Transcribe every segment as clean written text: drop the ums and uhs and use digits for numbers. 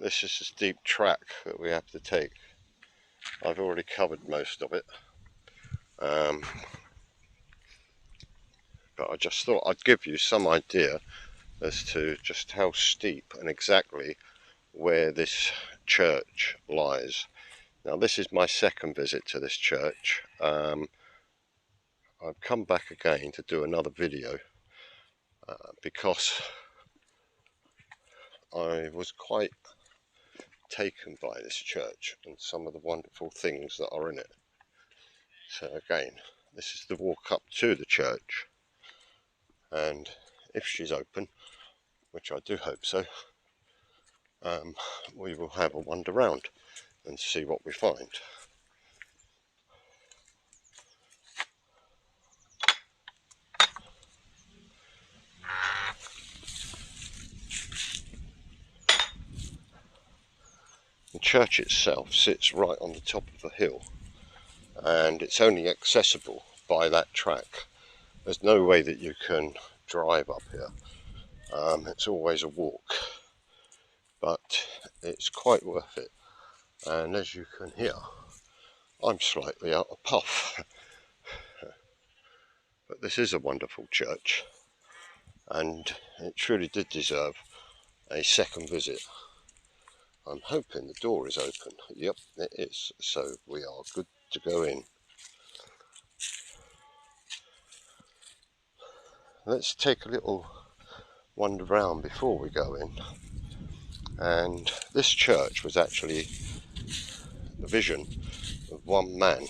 this is a steep track that we have to take. I've already covered most of it, but I just thought I'd give you some idea as to just how steep and exactly where this church lies. Now, this is my second visit to this church. I've come back again to do another video because I was quite taken by this church and some of the wonderful things that are in it. So again, this is the walk up to the church, and if she's open, which I do hope so, we will have a wander round and see what we find. The church itself sits right on the top of a hill, and it's only accessible by that track. There's no way that you can drive up here. It's always a walk, but it's quite worth it. And as you can hear, I'm slightly out of puff. But this is a wonderful church, and it truly did deserve a second visit. I'm hoping the door is open. Yep, it is. So we are good to go in. Let's take a little wander round before we go in. And this church was actually the vision of one man,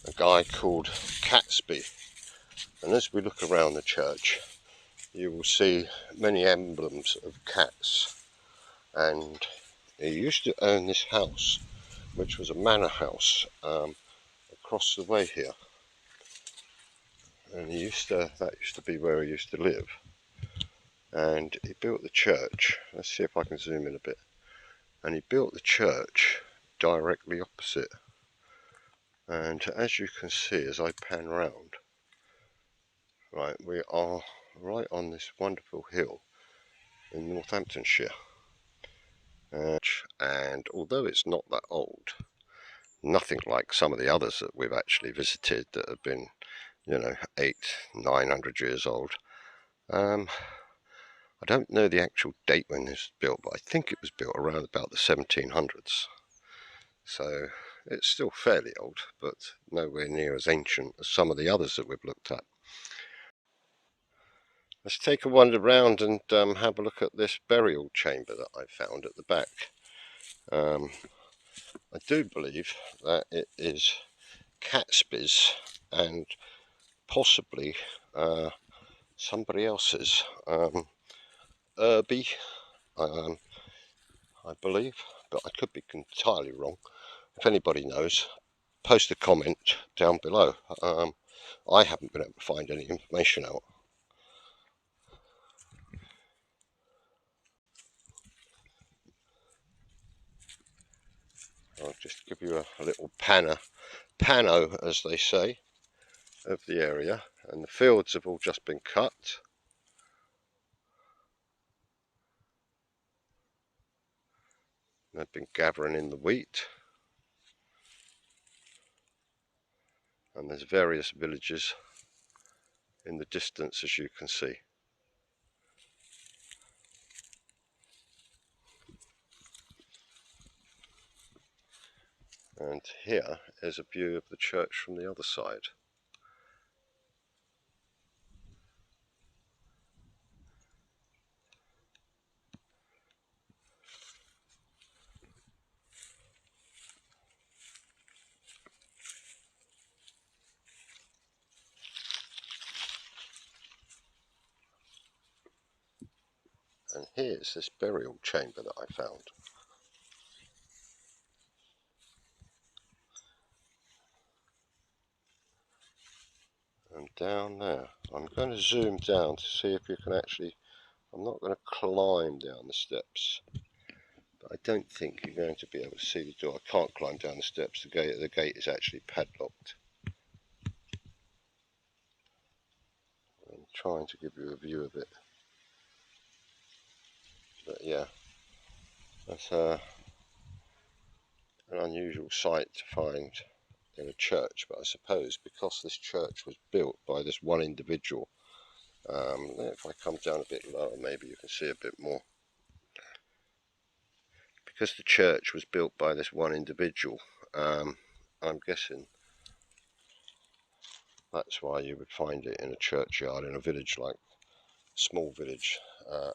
a guy called Catesby. And as we look around the church, you will see many emblems of cats. And he used to own this house, which was a manor house across the way here. And that used to be where he used to live. And he built the church. Let's see if I can zoom in a bit. And he built the church directly opposite. And as you can see, as I pan round, right, we are right on this wonderful hill in Northamptonshire. And although it's not that old, nothing like some of the others that we've actually visited that have been, 900 years old. I don't know the actual date when this was built, but I think it was built around about the 1700s. So it's still fairly old, but nowhere near as ancient as some of the others that we've looked at. Let's take a wander round and have a look at this burial chamber that I found at the back. I do believe that it is Catesby's and possibly somebody else's. Irby, I believe, but I could be entirely wrong. If anybody knows, post a comment down below. I haven't been able to find any information out. I'll just give you a little pano, as they say, of the area. And the fields have all just been cut. They've been gathering in the wheat. And there's various villages in the distance, as you can see. And here is a view of the church from the other side. And here's this burial chamber that I found. And down there, I'm going to zoom down to see if you can actually, I'm not going to climb down the steps, but I don't think you're going to be able to see the door. I can't climb down the steps, the gate is actually padlocked. I'm trying to give you a view of it. But yeah, That's an unusual sight to find in a church, but I suppose because this church was built by this one individual, if I come down a bit lower maybe you can see a bit more. Because the church was built by this one individual, I'm guessing that's why you would find it in a churchyard in a village like, small village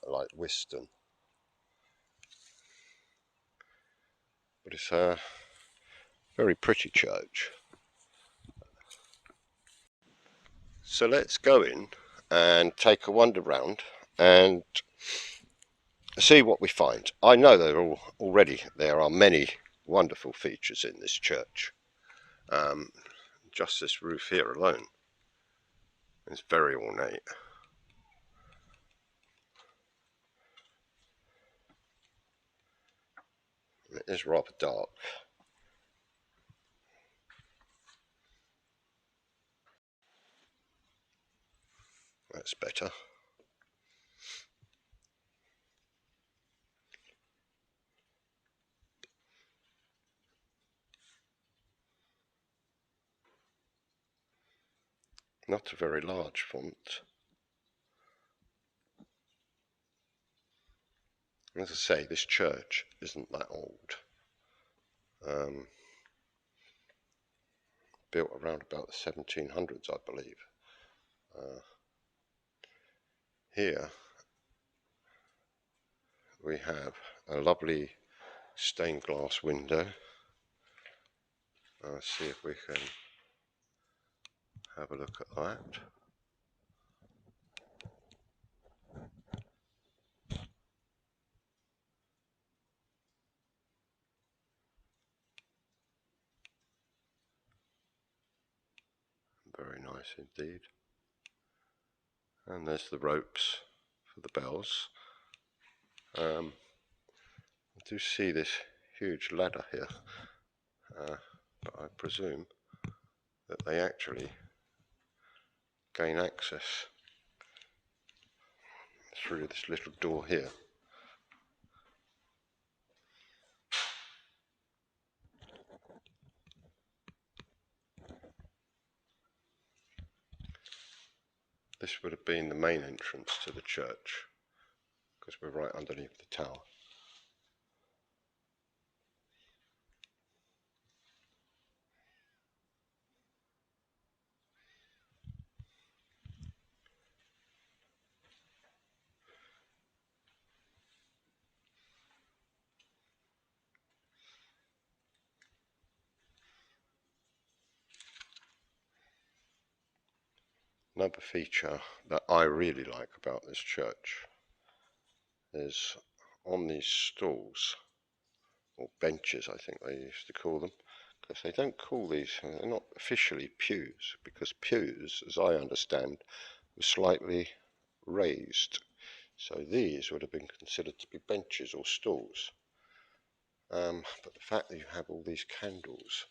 like Whiston. But it's a very pretty church. So let's go in and take a wander round and see what we find. I know there are many wonderful features in this church. Just this roof here alone is very ornate. It is rather dark. That's better. Not a very large font. As I say, this church isn't that old. Built around about the 1700s, I believe. Here we have a lovely stained glass window. Let's see if we can have a look at that. Very nice indeed. And there's the ropes for the bells. I do see this huge ladder here, but I presume that they actually gain access through this little door here. This would have been the main entrance to the church, because we're right underneath the tower. Another feature that I really like about this church is on these stalls, or benches I think they used to call them, because they don't call these, they're not officially pews, because pews, as I understand, were slightly raised. So these would have been considered to be benches or stools. But the fact that you have all these candles,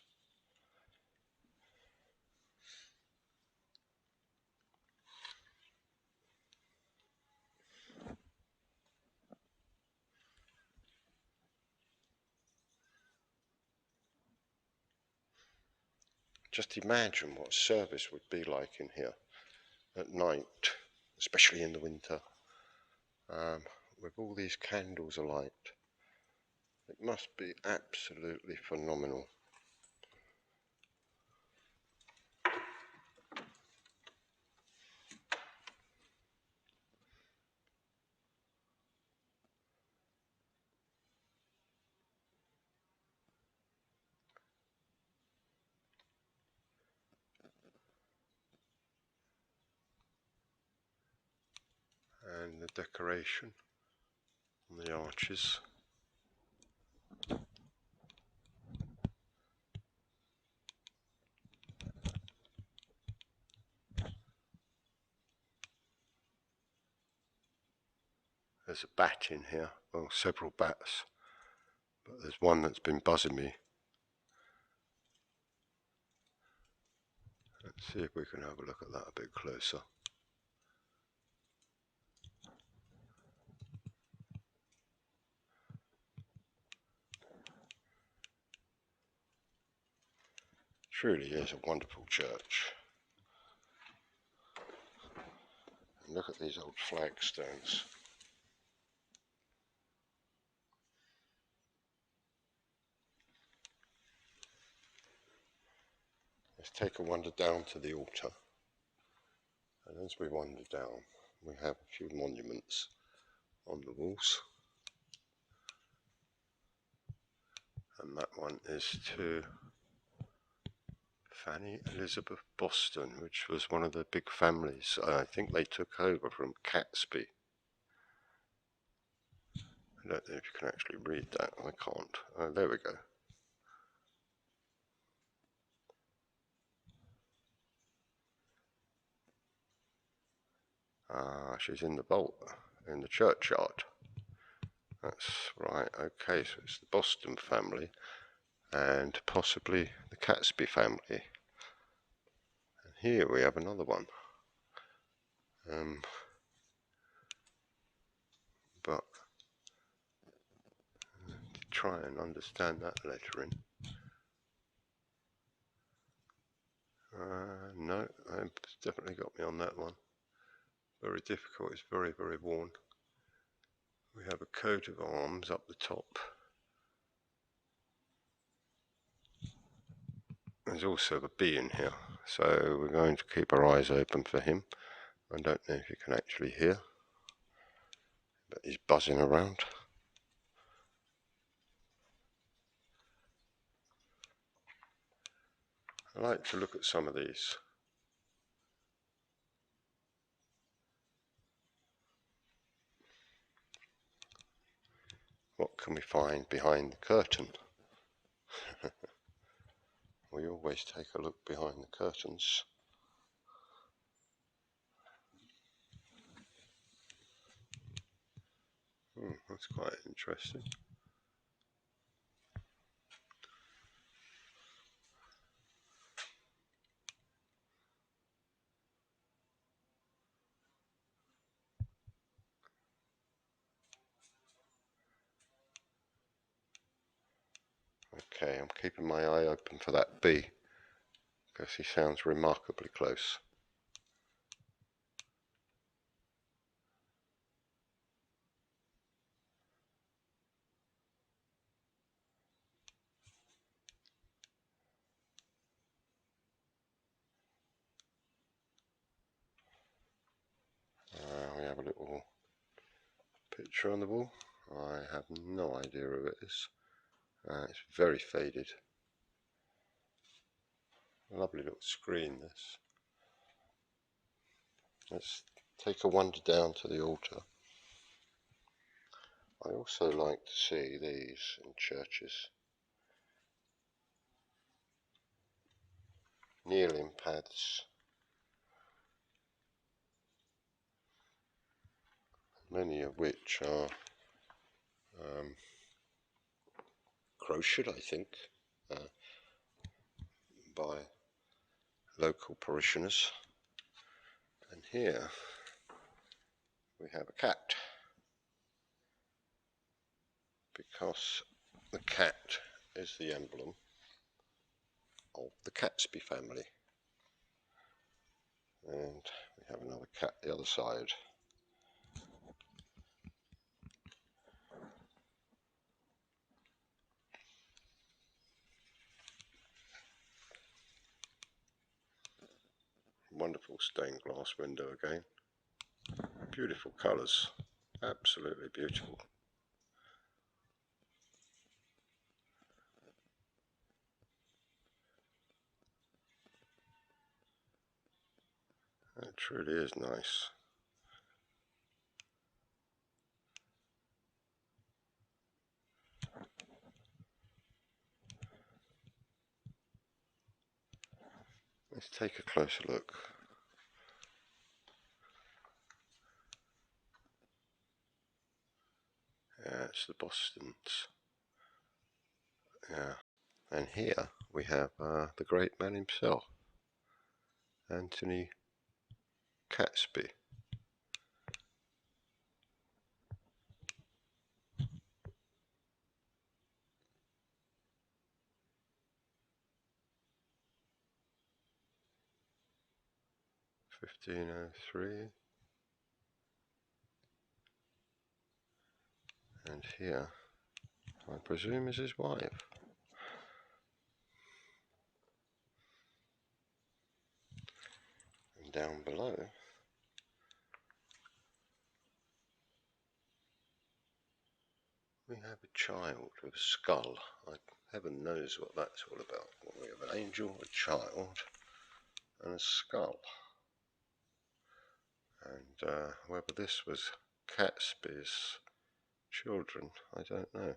just imagine what service would be like in here at night, especially in the winter, with all these candles alight. It must be absolutely phenomenal. And the decoration on the arches. There's a bat in here, well, several bats, but there's one that's been buzzing me. Let's see if we can have a look at that a bit closer. Truly is a wonderful church. And look at these old flagstones. Let's take a wander down to the altar. And as we wander down, we have a few monuments on the walls. And that one is to Fanny Elizabeth Boston, which was one of the big families. I think they took over from Catesby. I don't know if you can actually read that. I can't. There we go. She's in the vault in the churchyard. That's right. Okay, so it's the Boston family and possibly the Catesby family. And here we have another one. But to try and understand that lettering. No, it's definitely got me on that one. Very difficult. It's very, very worn. We have a coat of arms up the top. There's also a bee in here, so we're going to keep our eyes open for him. I don't know if you can actually hear, but he's buzzing around. I like to look at some of these. What can we find behind the curtain? We always take a look behind the curtains. That's quite interesting. Okay, I'm keeping my eye open for that bee because he sounds remarkably close. We have a little picture on the wall. I have no idea who it is. It's very faded. Lovely little screen, this. Let's take a wander down to the altar. I also like to see these in churches. Kneeling pads. Many of which are crocheted, I think, by local parishioners. And here we have a cat, because the cat is the emblem of the Catesby family. And we have another cat the other side. Wonderful stained glass window again. Beautiful colours, absolutely beautiful. It truly is nice. Let's take a closer look. Yeah, it's the Bostons. Yeah, and here we have the great man himself, Anthony Catesby. 1503. And here, I presume, is his wife. And down below, we have a child with a skull. Heaven knows what that's all about. We have an angel, a child, and a skull. And whether this was Catesby's children, I don't know.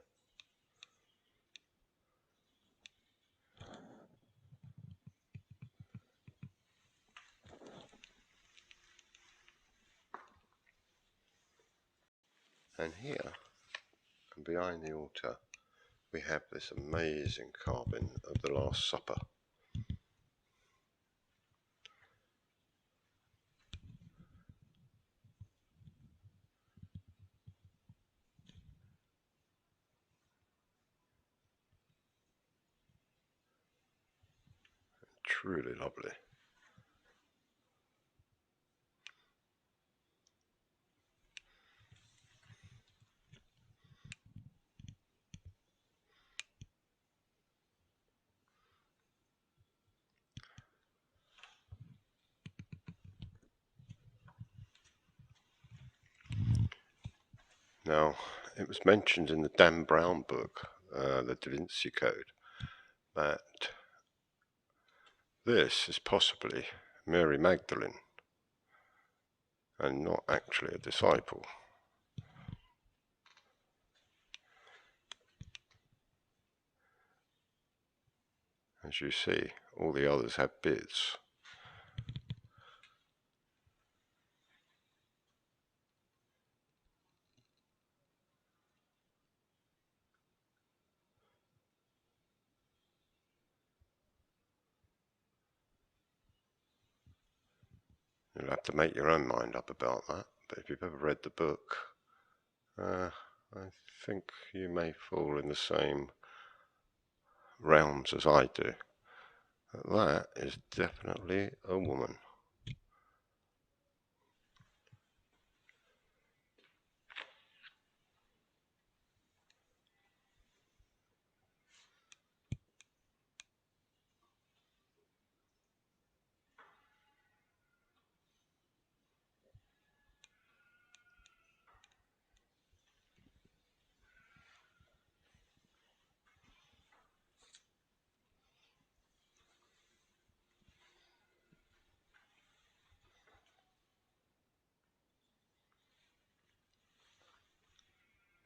And here, and behind the altar, we have this amazing carving of the Last Supper. Truly lovely. Now, it was mentioned in the Dan Brown book, the Vinci Code, that this is possibly Mary Magdalene and not actually a disciple. As you see, all the others have beards. You'll have to make your own mind up about that, but if you've ever read the book, I think you may fall in the same realms as I do. But that is definitely a woman.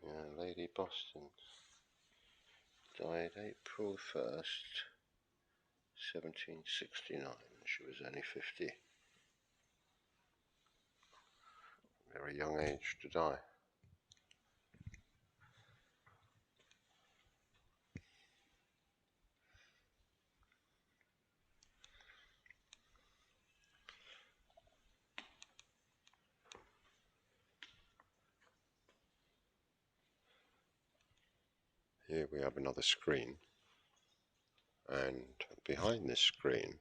Yeah, Lady Boston died April 1st, 1769. She was only 50. Very young age to die. Here we have another screen, and behind this screen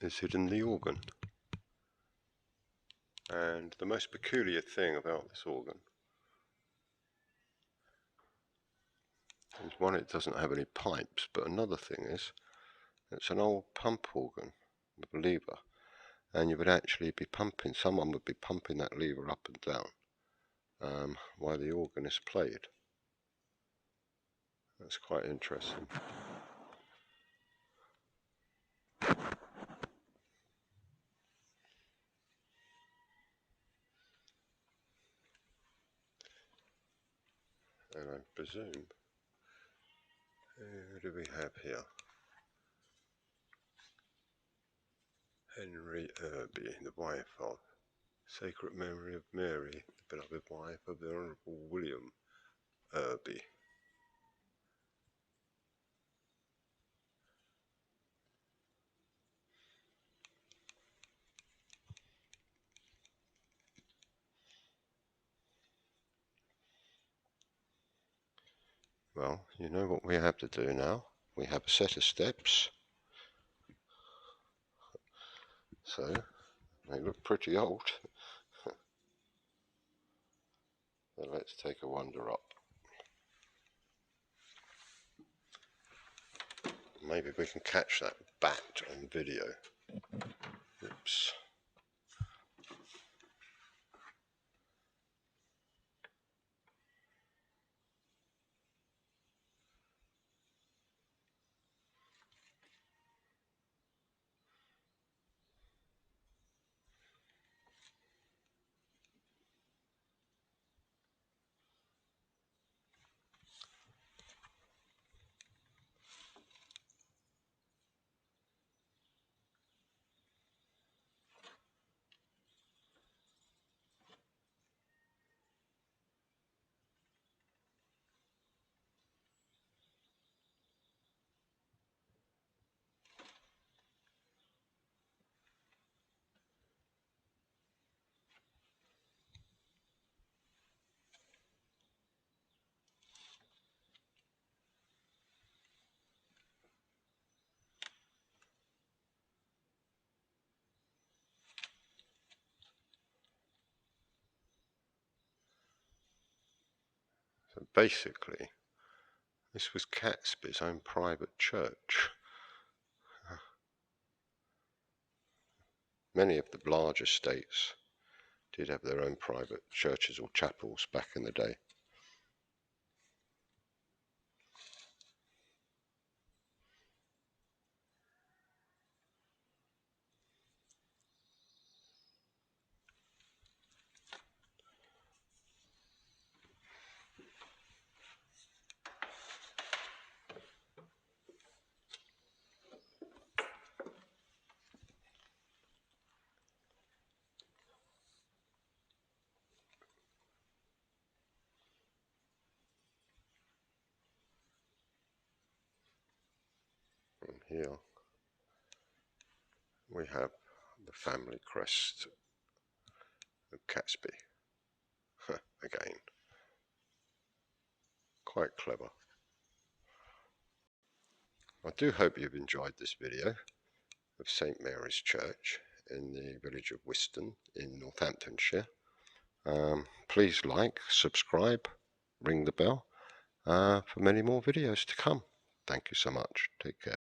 is hidden the organ. And the most peculiar thing about this organ is, one, it doesn't have any pipes, but another thing is, it's an old pump organ with a lever, and you would actually be pumping, someone would be pumping that lever up and down while the organ is played. That's quite interesting. And I presume, who do we have here? Henry Irby, the wife of Sacred Memory of Mary, the beloved wife of the Honourable William Irby. Well, you know what we have to do now. We have a set of steps. So they look pretty old. So let's take a wander up. Maybe we can catch that bat on video. Oops. So basically, this was Catesby's own private church. Many of the larger estates did have their own private churches or chapels back in the day. And here we have the family crest of Catesby. Again, quite clever. I do hope you've enjoyed this video of St Mary's Church in the village of Wiston in Northamptonshire. Please like, subscribe, ring the bell for many more videos to come. Thank you so much. Take care.